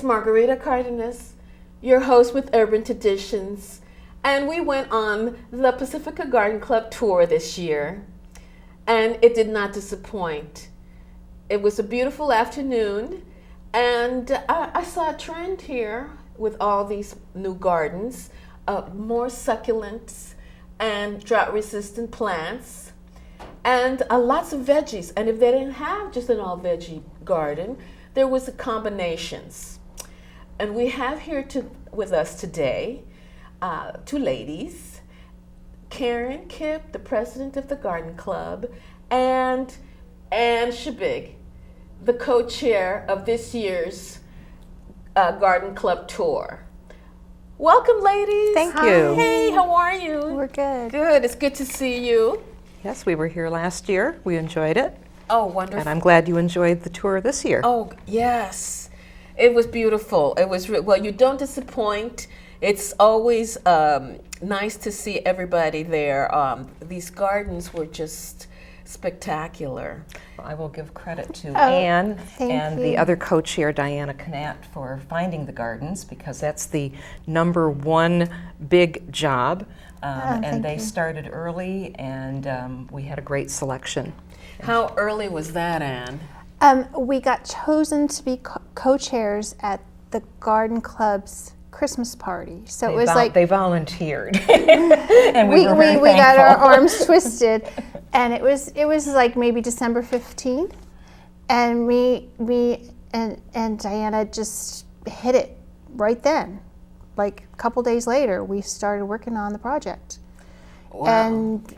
Margarita Cardenas, your host with Urban Traditions, and we went on the Pacifica Garden Club tour this year, and it did not disappoint. It was a beautiful afternoon, and I saw a trend here with all these new gardens, more succulents and drought-resistant plants, and lots of veggies. And if they didn't have just an all-veggie garden, there was combinations. And we have here with us today two ladies, Karen Kipp, the president of the Garden Club, and Ann Shabig, the co-chair of this year's Garden Club tour. Welcome, ladies. Thank you. Hey, how are you? We're good. Good. It's good to see you. Yes, we were here last year. We enjoyed it. Oh, wonderful. And I'm glad you enjoyed the tour this year. Oh, yes. It was beautiful. It was, well, you don't disappoint. It's always nice to see everybody there. These gardens were just spectacular. I will give credit to Anne and you. the other co-chair, Diana Canat, for finding the gardens, because that's the #1 big job. And they started early, and we had a great selection. How early was that, Anne? We got chosen to be co-chairs at the Garden Club's Christmas party. So it was like they volunteered, and we were very we got thankful. our arms twisted, and it was like maybe December 15th, and me and Diana just hit it right then. Like a couple days later, we started working on the project. Wow. And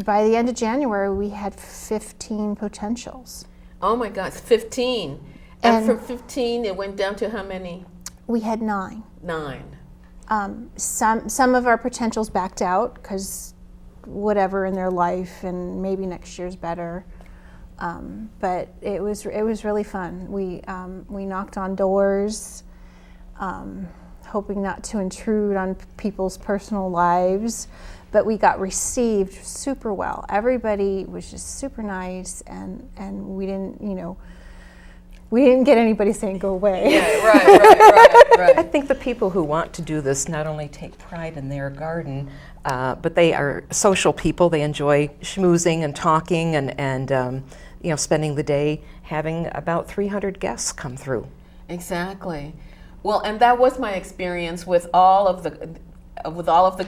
by the end of January, we had 15 potentials. Oh my God, 15. And And- from 15, it went down to how many? We had 9. 9. Some of our potentials backed out because whatever in their life, and maybe next year's better. But it was really fun. We knocked on doors, hoping not to intrude on people's personal lives, but we got received super well. Everybody was just super nice, and we didn't get anybody saying go away. Yeah, right. I think the people who want to do this not only take pride in their garden, but they are social people. They enjoy schmoozing and talking and spending the day, having about 300 guests come through. Exactly. Well, and that was my experience with all of the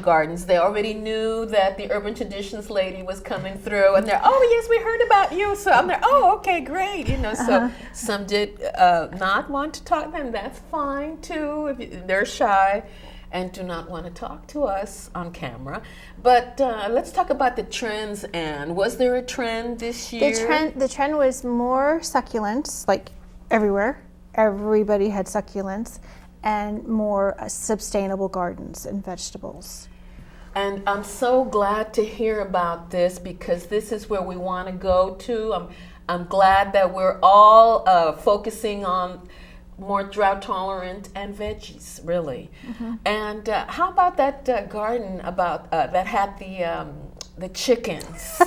gardens. They already knew that the Urban Traditions lady was coming through, and they're, oh yes, we heard about you. So I'm there, oh okay, great. So some did not want to talk, and that's fine too. If they're shy and do not want to talk to us on camera. But let's talk about the trends. Anne, was there a trend this year? The trend was more succulents, like everywhere. Everybody had succulents, and more sustainable gardens and vegetables. And I'm so glad to hear about this, because this is where we want to go to. I'm glad that we're all focusing on more drought tolerant and veggies, really. Mm-hmm. And how about that garden that had the chickens?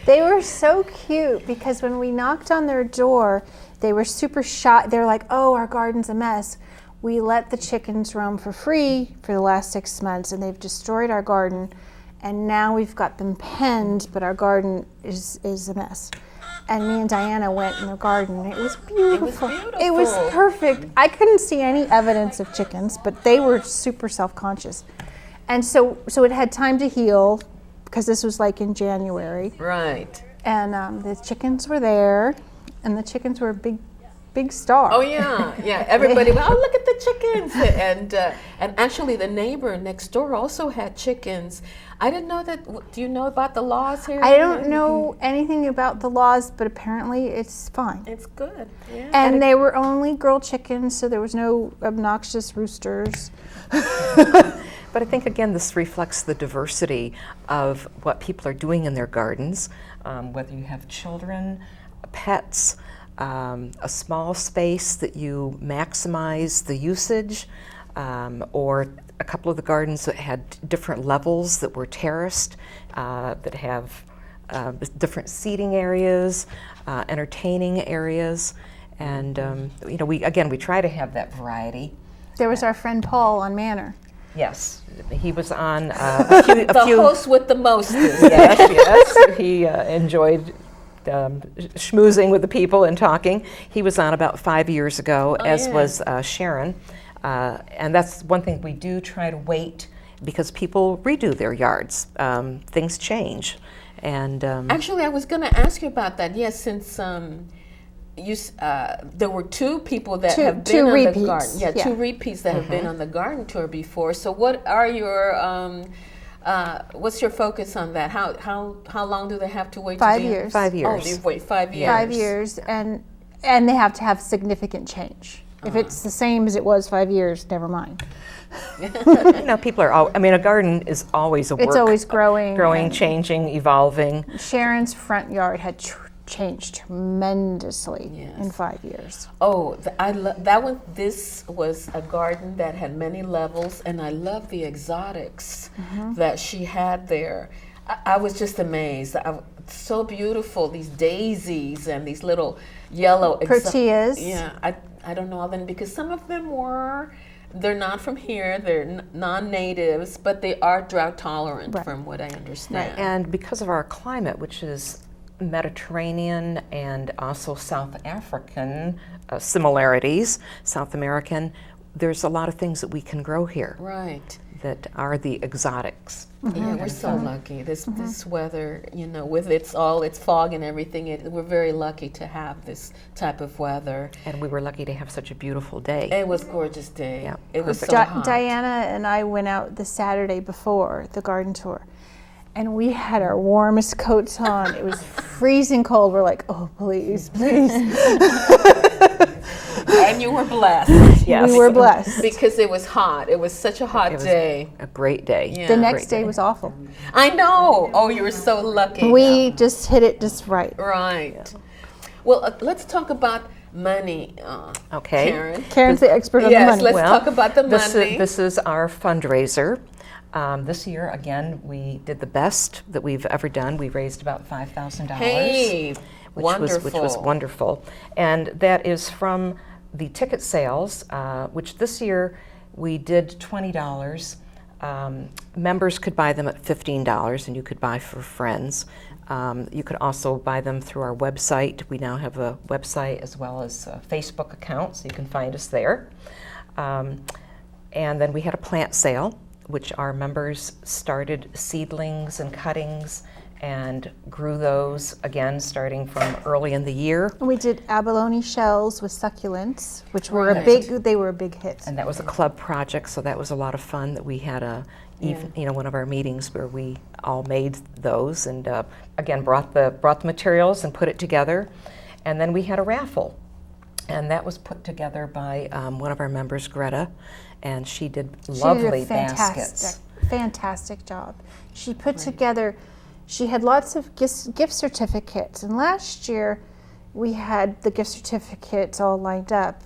They were so cute, because when we knocked on their door, they were super shy. They're like, oh, our garden's a mess. We let the chickens roam for free for the last 6 months, and they've destroyed our garden. And now we've got them penned, but our garden is a mess. And me and Diana went in their garden, and it was beautiful. It was perfect. I couldn't see any evidence of chickens, but they were super self-conscious. And so it had time to heal, because this was like in January. Right. And the chickens were there, and the chickens were a big star. Oh yeah. Everybody, oh look at the chickens, and actually the neighbor next door also had chickens. I didn't know that. Do you know about the laws here? I don't know anything about the laws, but apparently it's fine. It's good. Yeah. And they were only girl chickens, so there was no obnoxious roosters. But I think, again, this reflects the diversity of what people are doing in their gardens, whether you have children, pets, a small space that you maximize the usage, or a couple of the gardens that had different levels that were terraced, that have different seating areas, entertaining areas. And we try to have that variety. There was our friend Paul on Manor. Yes, he was on a few. The host with the most. Yes, he enjoyed schmoozing with the people and talking. He was on about 5 years ago, as was Sharon. And that's one thing we do try to wait, because people redo their yards. Things change. And actually, I was going to ask you about that. Yes, since there were two people that have been on the garden. Yeah, two repeats that have been on the garden tour before. So, what are your what's your focus on that? How long do they have to wait? 5 years. 5 years. Oh, they wait 5 years. 5 years, and they have to have significant change. If it's the same as it was 5 years, never mind. People are a garden is always a work. It's always growing, changing, evolving. Sharon's front yard had changed tremendously in 5 years. Oh, that one. This was a garden that had many levels, and I love the exotics that she had there. I was just amazed. So beautiful, these daisies and these little yellow Proteas. I don't know all them, because some of them they're not from here, they're non-natives, but they are drought tolerant, from what I understand. Right. And because of our climate, which is Mediterranean and also South African similarities, South American, there's a lot of things that we can grow here. Right. That are the exotics. Yeah, we're so lucky. This weather, with its fog and everything, we're very lucky to have this type of weather. And we were lucky to have such a beautiful day. It was a gorgeous day. Yeah, it was so hot. Diana and I went out the Saturday before the garden tour, and we had our warmest coats on. It was freezing cold. We're like, oh, please, please. And you were blessed. Yes. We were blessed. Because it was hot. It was such a hot day. A great day. Yeah. The next day was awful. I know. Oh, you were so lucky. We just hit it just right. Right. Yeah. Well, let's talk about money, Karen. Karen's the expert on the money. Yes, let's talk about the money. This is our fundraiser. This year, again, we did the best that we've ever done. We raised about $5,000. Hey, which was wonderful. And that is from the ticket sales, which this year we did $20. Members could buy them at $15, and you could buy for friends. You could also buy them through our website. We now have a website as well as a Facebook account, so you can find us there. And then we had a plant sale, which our members started seedlings and cuttings and grew those, again, starting from early in the year. We did abalone shells with succulents, which were they were a big hit. And that was a club project, so that was a lot of fun. That we had one of our meetings where we all made those, and again brought the materials and put it together. And then we had a raffle, and that was put together by one of our members, Greta, and she did lovely baskets. Fantastic job. She put together. She had lots of gift certificates, and last year we had the gift certificates all lined up,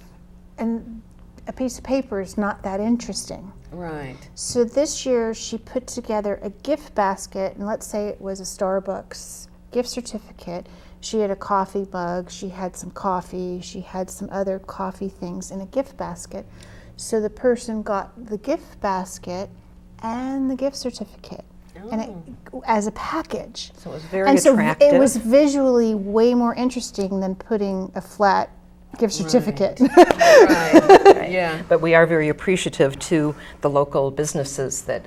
and a piece of paper is not that interesting. Right. So this year she put together a gift basket, and let's say it was a Starbucks gift certificate. She had a coffee mug, she had some coffee, she had some other coffee things in a gift basket. So the person got the gift basket and the gift certificate. And as a package. So it was very attractive. It was visually way more interesting than putting a flat gift certificate. Right. Yeah. But we are very appreciative to the local businesses that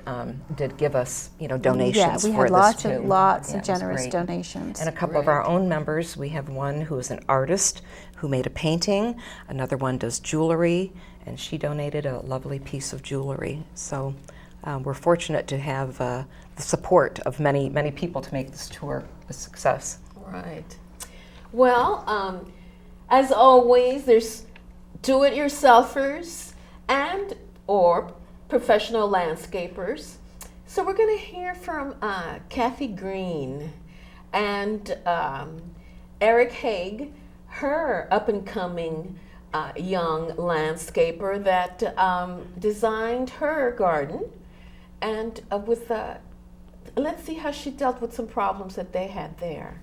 did give us, donations we for had this too. lots of generous donations. And a couple of our own members. We have one who is an artist who made a painting. Another one does jewelry, and she donated a lovely piece of jewelry. So we're fortunate to have the support of many, many people to make this tour a success. Right. Well, as always, there's do-it-yourselfers and or professional landscapers. So we're going to hear from Kathy Green and Eric Haig, her up-and-coming young landscaper that designed her garden. And let's see how she dealt with some problems that they had there.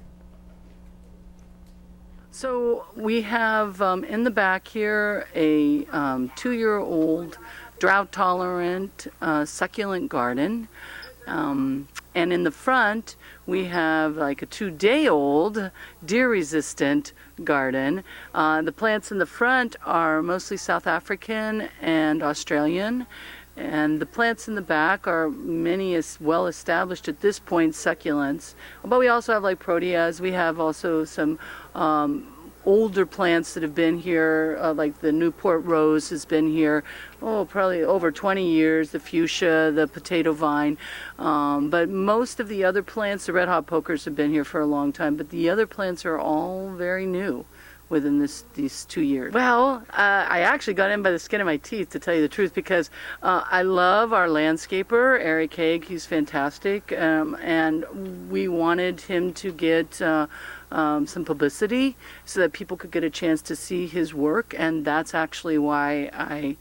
So we have in the back here a 2-year-old drought-tolerant succulent garden. And in the front, we have like a 2-day-old deer-resistant garden. The plants in the front are mostly South African and Australian. And the plants in the back are many as well established at this point succulents. But we also have like proteas. We have also some older plants that have been here, like the Newport rose has been here, probably over 20 years, the fuchsia, the potato vine. But most of the other plants, the red hot pokers, have been here for a long time, but the other plants are all very new within these 2 years. Well, I actually got in by the skin of my teeth, to tell you the truth, because I love our landscaper, Eric Haig. He's fantastic, and we wanted him to get some publicity so that people could get a chance to see his work, and that's actually why I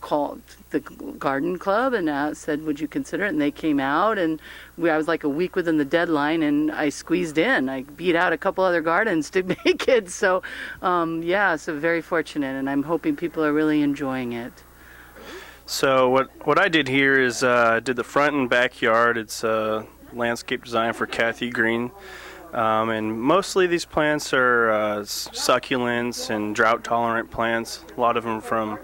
called the garden club and said, would you consider it? And they came out, and I was like a week within the deadline, and I squeezed in. I beat out a couple other gardens to make it. So yeah, so very fortunate, and I'm hoping people are really enjoying it. So what I did here is did the front and backyard. It's a landscape design for Kathy Green. And mostly these plants are succulents and drought-tolerant plants. A lot of them from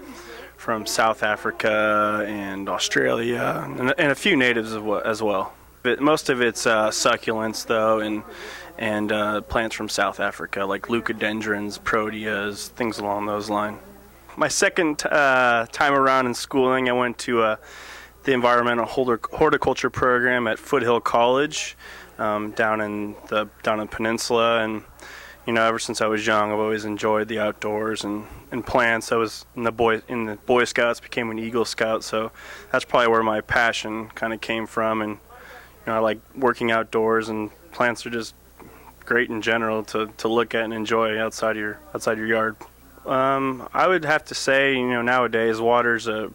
South Africa and Australia, and a few natives as well. But most of it's succulents, though, and plants from South Africa, like leucadendrons, proteas, things along those lines. My second time around in schooling, I went to the environmental horticulture program at Foothill College down in the peninsula, and ever since I was young, I've always enjoyed the outdoors and plants. I was in the Boy Scouts, became an Eagle Scout, so that's probably where my passion kind of came from. And I like working outdoors, and plants are just great in general to look at and enjoy outside your yard. I would have to say, nowadays water's a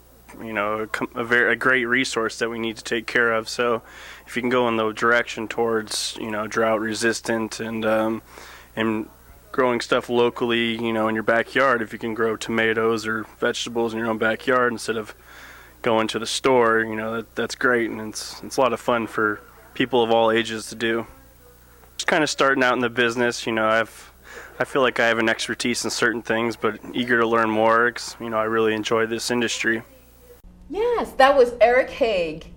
great resource that we need to take care of. So if you can go in the direction towards drought resistant and growing stuff locally, in your backyard, if you can grow tomatoes or vegetables in your own backyard instead of going to the store, that's great, and it's a lot of fun for people of all ages to do. Just kind of starting out in the business, I feel like I have an expertise in certain things, but eager to learn more because, I really enjoy this industry. Yes, that was Eric Haig.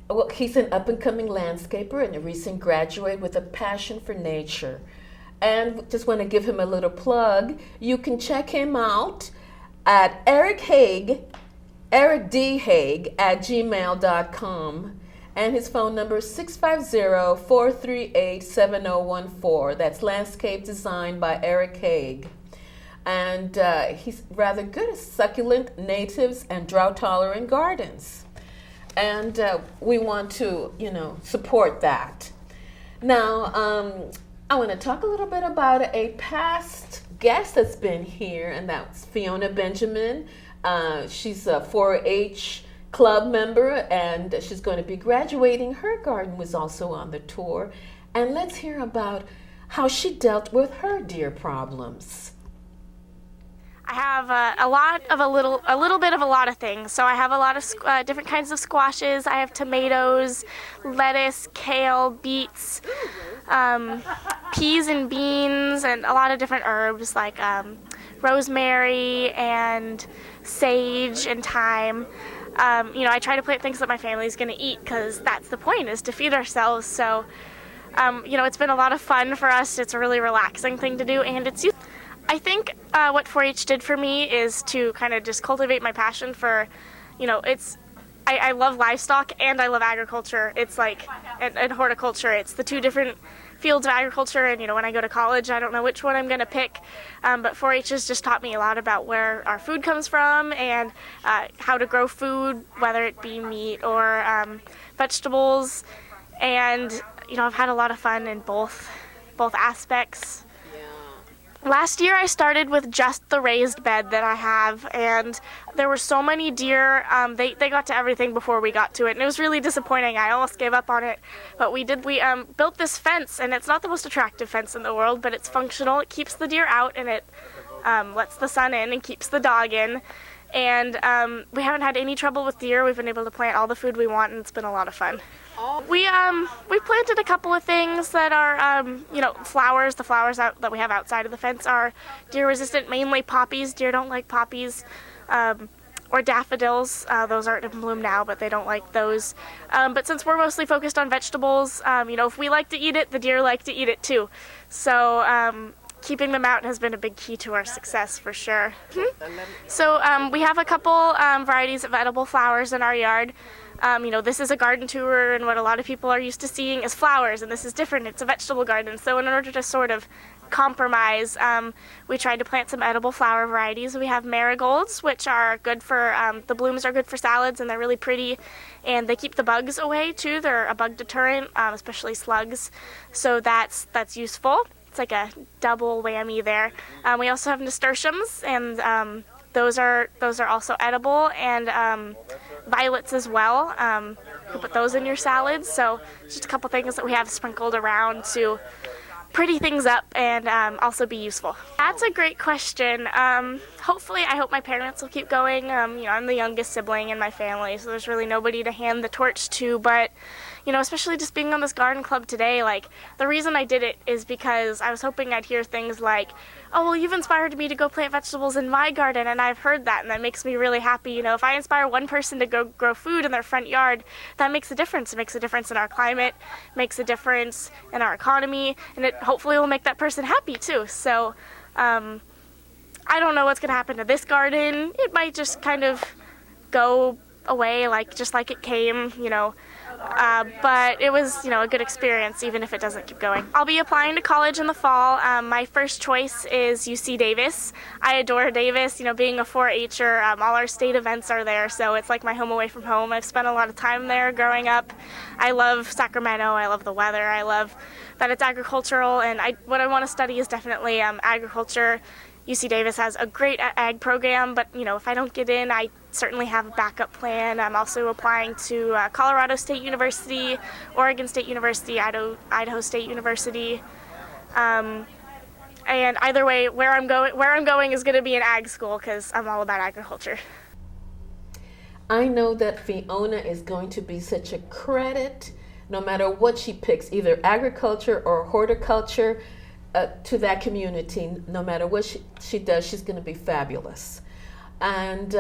Well, he's an up-and-coming landscaper and a recent graduate with a passion for nature. And just want to give him a little plug. You can check him out at ericdhaig@gmail.com. And his phone number is 650-438-7014. That's Landscape Design by Eric Haig. And he's rather good at succulent, natives, and drought-tolerant gardens. And we want to, support that. Now, I want to talk a little bit about a past guest that's been here, and that's Fiona Benjamin. She's a 4-H club member, and she's going to be graduating. Her garden was also on the tour. And let's hear about how she dealt with her deer problems. I have a little bit of a lot of things. So I have a lot of different kinds of squashes. I have tomatoes, lettuce, kale, beets, peas and beans, and a lot of different herbs like rosemary and sage and thyme. I try to plant things that my family's going to eat because that's the point, is to feed ourselves. So, it's been a lot of fun for us. It's a really relaxing thing to do, and I think what 4-H did for me is to kind of just cultivate my passion for, I love livestock and I love agriculture. It's like, and horticulture, it's the two different fields of agriculture, and when I go to college, I don't know which one I'm going to pick, but 4-H has just taught me a lot about where our food comes from and how to grow food, whether it be meat or vegetables, and I've had a lot of fun in both aspects. Last year I started with just the raised bed that I have, and there were so many deer. They got to everything before we got to it, and it was really disappointing. I almost gave up on it, but we built this fence, and it's not the most attractive fence in the world, but it's functional. It keeps the deer out, and it lets the sun in and keeps the dog in. And we haven't had any trouble with deer. We've been able to plant all the food we want, and it's been a lot of fun. We planted a couple of things that are flowers. The flowers that we have outside of the fence are deer resistant, mainly poppies. Deer don't like poppies, or daffodils. Those aren't in bloom now, but they don't like those. But since we're mostly focused on vegetables, if we like to eat it, the deer like to eat it too. So keeping them out has been a big key to our success for sure. So we have a couple varieties of edible flowers in our yard. This is a garden tour, and what a lot of people are used to seeing is flowers, and this is different. It's a vegetable garden. So in order to sort of compromise, we tried to plant some edible flower varieties. We have marigolds, which are good for, the blooms are good for salads, and they're really pretty, and they keep the bugs away too. They're a bug deterrent, especially slugs. So that's useful. It's like a double whammy there. We also have nasturtiums, and those are also edible, and violets as well. You can put those in your salads. So just a couple things that we have sprinkled around to pretty things up and also be useful. That's a great question. Hopefully, I hope my parents will keep going. I'm the youngest sibling in my family, so there's really nobody to hand the torch to, but especially just being on this garden club today, the reason I did it is because I was hoping I'd hear things like, oh, well, you've inspired me to go plant vegetables in my garden, and I've heard that, and that makes me really happy. If I inspire one person to go grow food in their front yard, that makes a difference. It makes a difference in our climate, makes a difference in our economy, and it hopefully will make that person happy too. So I don't know what's going to happen to this garden. It might just kind of go away just like it came, but it was, a good experience, even if it doesn't keep going. I'll be applying to college in the fall. My first choice is UC Davis. I adore Davis, being a 4-H'er, all our state events are there, so it's like my home away from home. I've spent a lot of time there growing up. I love Sacramento. I love the weather. I love that it's agricultural, and what I want to study is definitely agriculture. UC Davis has a great ag program, but if I don't get in, I certainly have a backup plan. I'm also applying to Colorado State University, Oregon State University, Idaho State University, and either way, where I'm going is going to be an ag school because I'm all about agriculture. I know that Fiona is going to be such a credit, no matter what she picks, either agriculture or horticulture. To that community, no matter what she does, she's going to be fabulous. And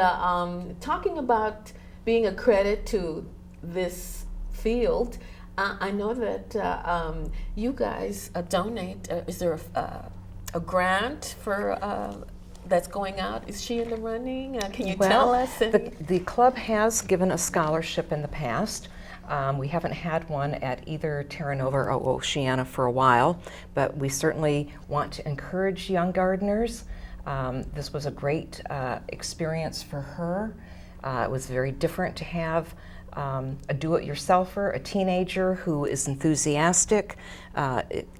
talking about being a credit to this field, I know that you guys donate. Is there a grant for that's going out? Is she in the running? Can you tell us? The club has given a scholarship in the past. We haven't had one at either Terra Nova or Oceana for a while, but we certainly want to encourage young gardeners. This was a great experience for her. It was very different to have a do-it-yourselfer, a teenager who is enthusiastic,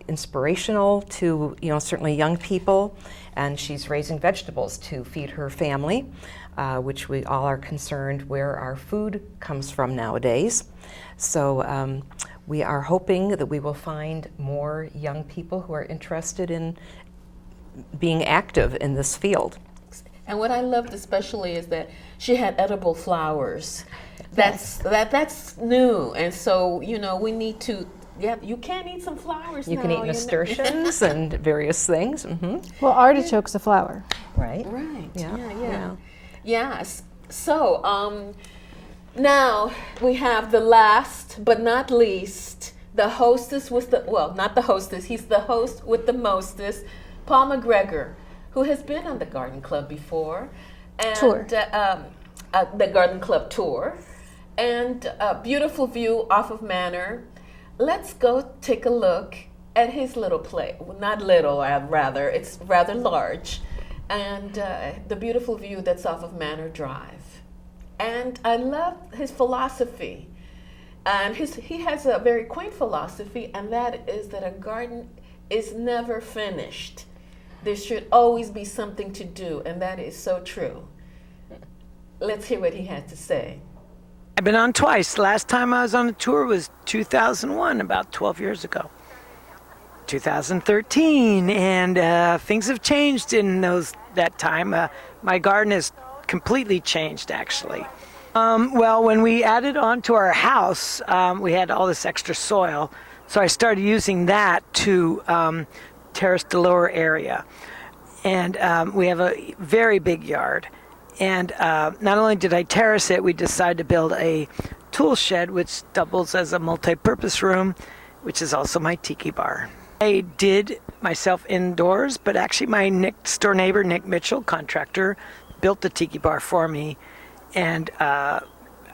inspirational to certainly young people, and she's raising vegetables to feed her family, which we all are concerned where our food comes from nowadays. So we are hoping that we will find more young people who are interested in being active in this field. And what I loved especially is that she had edible flowers. That's new, and so we need to. Yeah, you can eat some flowers. You can eat nasturtiums and various things. Mm-hmm. Well, artichoke's a flower. Right. Right. Yeah. Yes. So now we have the last but not least, the hostess with not the hostess. He's the host with the mostest, Paul McGregor, who has been on the Garden Club before, and Tour. The Garden Club tour, and a beautiful view off of Manor. Let's go take a look at his little place. Well, not little, rather. It's rather large, and the beautiful view that's off of Manor Drive. And I love his philosophy, and he has a very quaint philosophy, and that is that a garden is never finished. there should always be something to do, and that is so true. Let's hear what he had to say. I've been on twice. The last time I was on a tour was 2001, about 12 years ago. 2013, and things have changed in that time. My garden has completely changed, actually. Well, when we added on to our house, we had all this extra soil, so I started using that to terrace the lower area. And we have a very big yard. And not only did I terrace it, we decided to build a tool shed, which doubles as a multi-purpose room, which is also my tiki bar. I did myself indoors, but actually my next door neighbor, Nick Mitchell, contractor, built the tiki bar for me. And I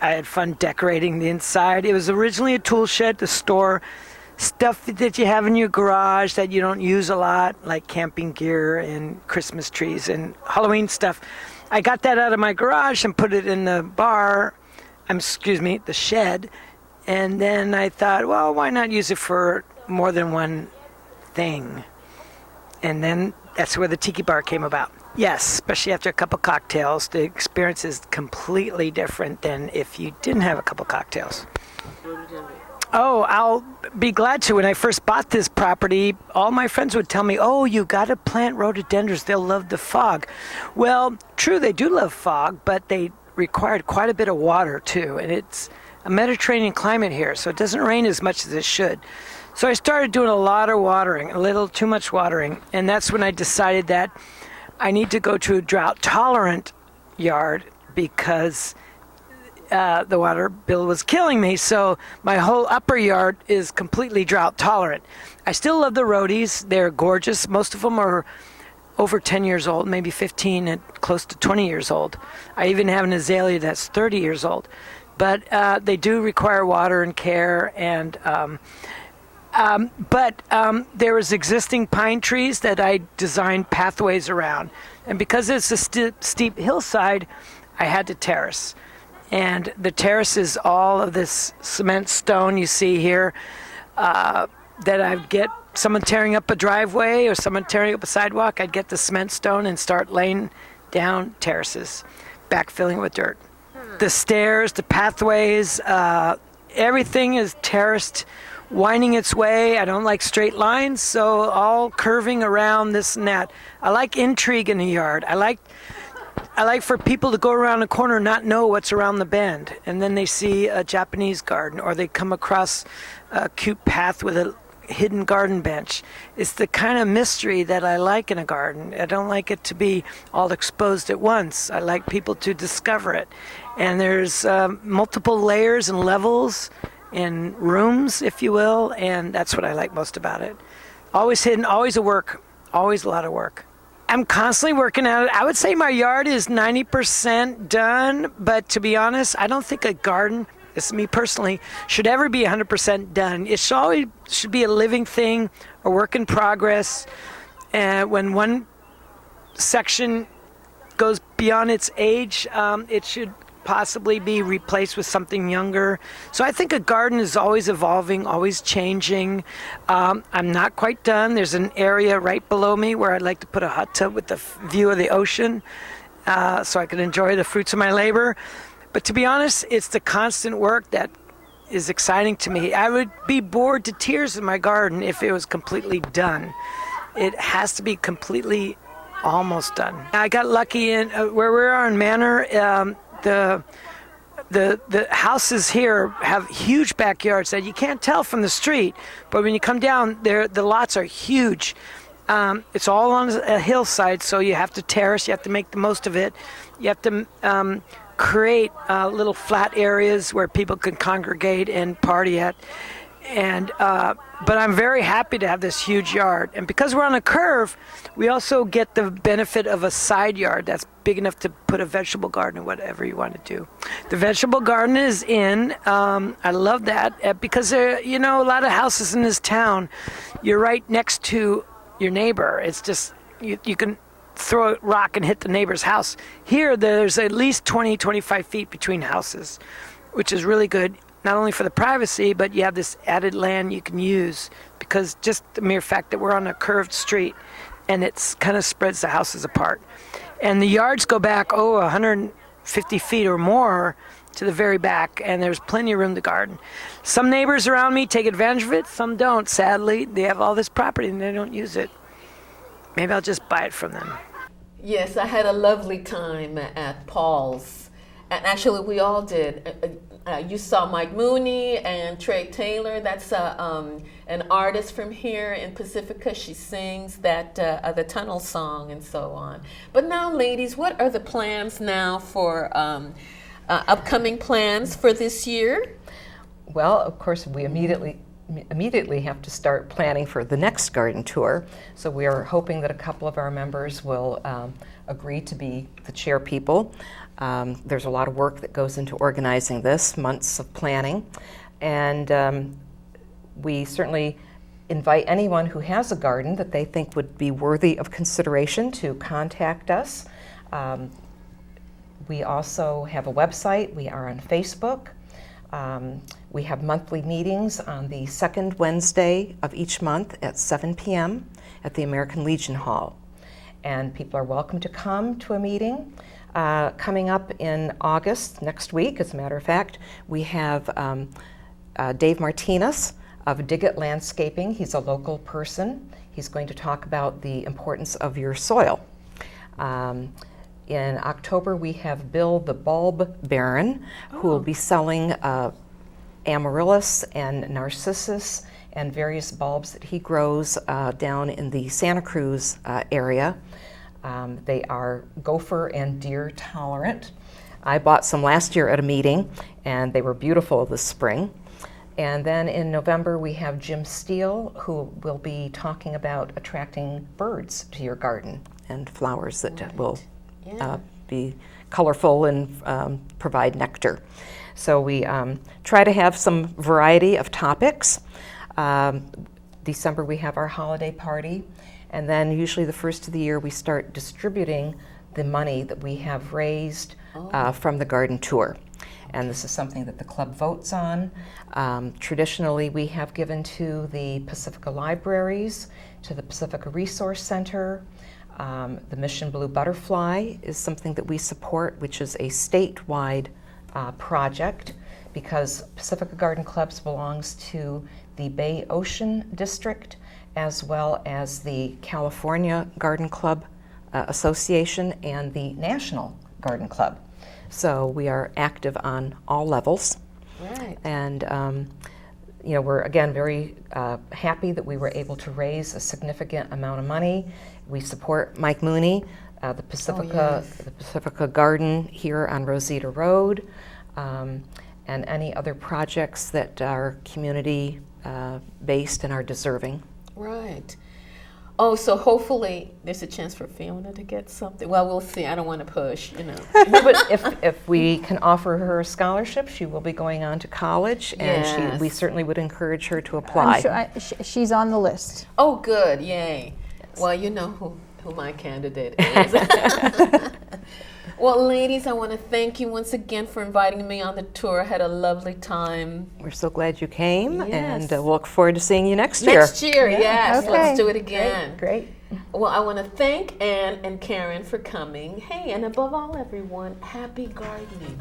had fun decorating the inside. It was originally a tool shed to store stuff that you have in your garage that you don't use a lot, like camping gear and Christmas trees and Halloween stuff. I got that out of my garage and put it in the the shed. And then I thought, well, why not use it for more than one thing? And then that's where the tiki bar came about. Yes, especially after a couple cocktails, the experience is completely different than if you didn't have a couple cocktails. Oh, I'll be glad to. When I first bought this property, all my friends would tell me, oh, you got to plant rhododendrons. They'll love the fog. Well, true, they do love fog, but they required quite a bit of water, too. And it's a Mediterranean climate here, so it doesn't rain as much as it should. So I started doing a lot of watering, a little too much watering. And that's when I decided that I need to go to a drought-tolerant yard because the water bill was killing me. So my whole upper yard is completely drought-tolerant. I still love the rhodies. They're gorgeous. Most of them are over 10 years old, maybe 15 and close to 20 years old. I even have an azalea that's 30 years old. But they do require water and care, and but there was existing pine trees that I designed pathways around. And because it's a steep hillside, I had to terrace. And the terrace is all of this cement stone you see here that I'd get someone tearing up a driveway or someone tearing up a sidewalk. I'd get the cement stone and start laying down terraces, backfilling with dirt. The stairs, the pathways, everything is terraced, winding its way. I don't like straight lines, so all curving around this and that. I like intrigue in the yard. I like for people to go around a corner and not know what's around the bend, and then they see a Japanese garden, or they come across a cute path with a hidden garden bench. It's the kind of mystery that I like in a garden. I don't like it to be all exposed at once. I like people to discover it. And there's multiple layers and levels and rooms, if you will, and that's what I like most about it. Always hidden, always a lot of work. I'm constantly working at it. I would say my yard is 90% done, but to be honest, I don't think a garden, this is me personally, should ever be 100% done. It should be a living thing, a work in progress. And when one section goes beyond its age, it should possibly be replaced with something younger. So I think a garden is always evolving, always changing. I'm not quite done. There's an area right below me where I'd like to put a hot tub with the view of the ocean so I can enjoy the fruits of my labor. But to be honest, it's the constant work that is exciting to me. I would be bored to tears in my garden if it was completely done. It has to be completely almost done. I got lucky in where we are in Manor. The houses here have huge backyards that you can't tell from the street, but when you come down there, the lots are huge. It's all on a hillside, so you have to terrace, you have to make the most of it. You have to create little flat areas where people can congregate and party at. And but I'm very happy to have this huge yard. And because we're on a curve, we also get the benefit of a side yard that's big enough to put a vegetable garden or whatever you want to do. The vegetable garden is in. I love that because a lot of houses in this town, you're right next to your neighbor. It's just, you can throw a rock and hit the neighbor's house. Here, there's at least 20, 25 feet between houses, which is really good. Not only for the privacy, but you have this added land you can use because just the mere fact that we're on a curved street and it's kind of spreads the houses apart. And the yards go back, 150 feet or more to the very back, and there's plenty of room to garden. Some neighbors around me take advantage of it, some don't. Sadly, they have all this property and they don't use it. Maybe I'll just buy it from them. Yes, I had a lovely time at Paul's. And actually, we all did. You saw Mike Mooney and Trey Taylor. That's an artist from here in Pacifica. She sings that the tunnel song and so on. But now, ladies, what are the plans now for upcoming plans for this year? Well, of course, we immediately have to start planning for the next garden tour. So we are hoping that a couple of our members will agree to be the chair people. There's a lot of work that goes into organizing this, months of planning. And we certainly invite anyone who has a garden that they think would be worthy of consideration to contact us. We also have a website. We are on Facebook. We have monthly meetings on the second Wednesday of each month at 7 p.m. at the American Legion Hall. And people are welcome to come to a meeting. Coming up in August, next week, as a matter of fact, we have Dave Martinez of Dig It Landscaping. He's a local person. He's going to talk about the importance of your soil. In October, we have Bill the Bulb Baron, who will be selling amaryllis and narcissus and various bulbs that he grows down in the Santa Cruz area. They are gopher and deer tolerant. I bought some last year at a meeting, and they were beautiful this spring. And then in November, we have Jim Steele, who will be talking about attracting birds to your garden and flowers that will be colorful and provide nectar. So we try to have some variety of topics. December we have our holiday party, and then usually the first of the year we start distributing the money that we have raised from the garden tour. And this is something that the club votes on. Traditionally we have given to the Pacifica Libraries, to the Pacifica Resource Center. The Mission Blue Butterfly is something that we support, which is a statewide project, because Pacifica Garden Clubs belongs to the Bay Ocean District as well as the California Garden Club Association and the National Garden Club. So we are active on all levels. Right. And we're again very happy that we were able to raise a significant amount of money. We support Mike Mooney, the Pacifica Garden here on Rosita Road, and any other projects that are community based and are deserving. Right. Oh, so hopefully there's a chance for Fiona to get something. Well, we'll see. I don't want to push, But if we can offer her a scholarship, she will be going on to college, and we certainly would encourage her to apply. I'm sure she's on the list. Oh, good. Yay. Yes. Well, you know who my candidate is. Well, ladies, I want to thank you once again for inviting me on the tour. I had a lovely time. We're so glad you came, yes. and we'll look forward to seeing you next year. Next year, yes. Okay. Let's do it again. Great. Well, I want to thank Ann and Karen for coming. Hey, and above all, everyone, happy gardening.